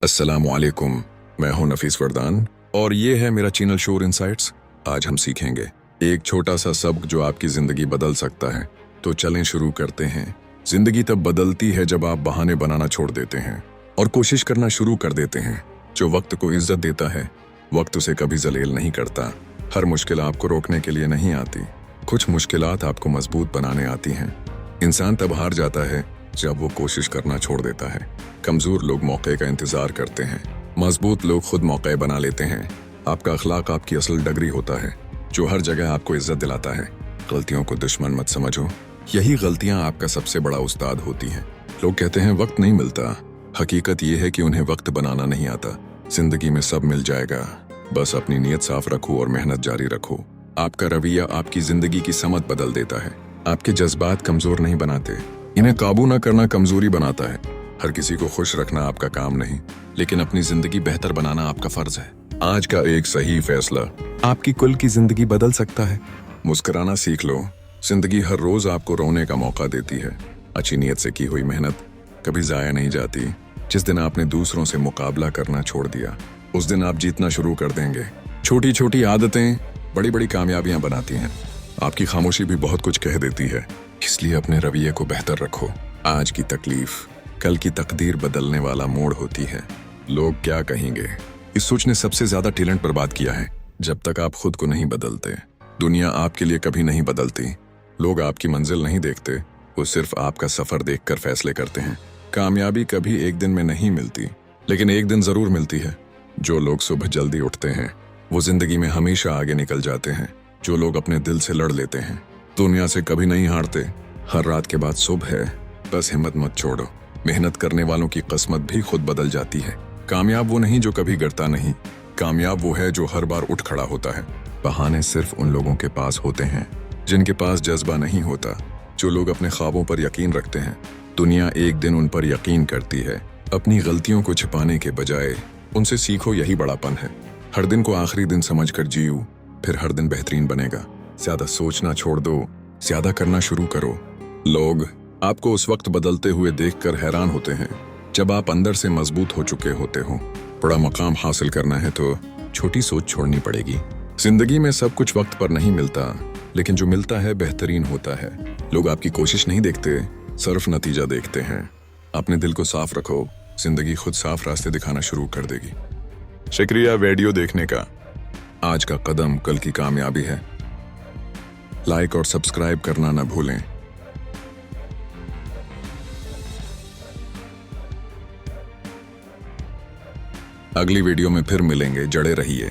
अस्सलामुअलैकुम, मैं हूं नफीस वरदान और ये है मेरा चैनल शोर इनसाइट्स। आज हम सीखेंगे एक छोटा सा सबक जो आपकी जिंदगी बदल सकता है। तो चलें शुरू करते हैं। जिंदगी तब बदलती है जब आप बहाने बनाना छोड़ देते हैं और कोशिश करना शुरू कर देते हैं। जो वक्त को इज्जत देता है, वक्त उसे कभी जलील नहीं करता। हर मुश्किल आपको रोकने के लिए नहीं आती, कुछ मुश्किलात आपको मजबूत बनाने आती हैं। इंसान तब हार जाता है जब वो कोशिश करना छोड़ देता है। कमजोर लोग मौके का इंतजार करते हैं, मजबूत लोग खुद मौके बना लेते हैं। आपका अखलाक आपकी असल डगरी होता है जो हर जगह आपको इज्जत दिलाता है। गलतियों को दुश्मन मत समझो, यही गलतियां आपका सबसे बड़ा उस्ताद होती हैं। लोग कहते हैं वक्त नहीं मिलता, हकीकत ये है कि उन्हें वक्त बनाना नहीं आता। जिंदगी में सब मिल जाएगा, बस अपनी नीयत साफ रखो और मेहनत जारी रखो। आपका रवैया आपकी जिंदगी की समत बदल देता है। आपके जज्बात कमजोर नहीं बनाते, इन्हें काबू न करना कमजोरी बनाता है। हर किसी को खुश रखना आपका काम नहीं, लेकिन अपनी जिंदगी बेहतर बनाना आपका फर्ज है। आज का एक सही फैसला आपकी कुल की जिंदगी बदल सकता है। मुस्कुराना सीख लो, जिंदगी हर रोज आपको रोने का मौका देती है। अच्छी नीयत से की हुई मेहनत कभी जाया नहीं जाती। जिस दिन आपने दूसरों से मुकाबला करना छोड़ दिया, उस दिन आप जीतना शुरू कर देंगे। छोटी छोटी आदतें बड़ी बड़ी कामयाबियां बनाती हैं। आपकी खामोशी भी बहुत कुछ कह देती है, इसलिए अपने रवैये को बेहतर रखो। आज की तकलीफ कल की तकदीर बदलने वाला मोड़ होती है। लोग क्या कहेंगे, इस सोच ने सबसे ज्यादा टैलेंट बर्बाद किया है। जब तक आप खुद को नहीं बदलते, दुनिया आपके लिए कभी नहीं बदलती। लोग आपकी मंजिल नहीं देखते, वो सिर्फ आपका सफर देखकर फैसले करते हैं। कामयाबी कभी एक दिन में नहीं मिलती, लेकिन एक दिन जरूर मिलती है। जो लोग सुबह जल्दी उठते हैं, वो जिंदगी में हमेशा आगे निकल जाते हैं। जो लोग अपने दिल से लड़ लेते हैं, दुनिया से कभी नहीं हारते। हर रात के बाद सुबह है, बस हिम्मत मत छोड़ो। मेहनत करने वालों की किस्मत भी खुद बदल जाती है। कामयाब वो नहीं जो कभी गिरता नहीं, कामयाब वो है जो हर बार उठ खड़ा होता है। बहाने सिर्फ उन लोगों के पास होते हैं जिनके पास जज्बा नहीं होता। जो लोग अपने ख्वाबों पर यकीन रखते हैं, दुनिया एक दिन उन पर यकीन करती है। अपनी गलतियों को छिपाने के बजाय उनसे सीखो, यही बड़ापन है। हर दिन को आखिरी दिन समझकर जियो, फिर हर दिन बेहतरीन बनेगा। ज्यादा सोचना छोड़ दो, ज्यादा करना शुरू करो। लोग आपको उस वक्त बदलते हुए देखकर हैरान होते हैं जब आप अंदर से मजबूत हो चुके होते हो। बड़ा मकाम हासिल करना है तो छोटी सोच छोड़नी पड़ेगी। जिंदगी में सब कुछ वक्त पर नहीं मिलता, लेकिन जो मिलता है बेहतरीन होता है। लोग आपकी कोशिश नहीं देखते, सिर्फ नतीजा देखते हैं। अपने दिल को साफ रखो, जिंदगी खुद साफ रास्ते दिखाना शुरू कर देगी। शुक्रिया वीडियो देखने का। आज का कदम कल की कामयाबी है। लाइक और सब्सक्राइब करना न भूलें। अगली वीडियो में फिर मिलेंगे, जड़े रहिए।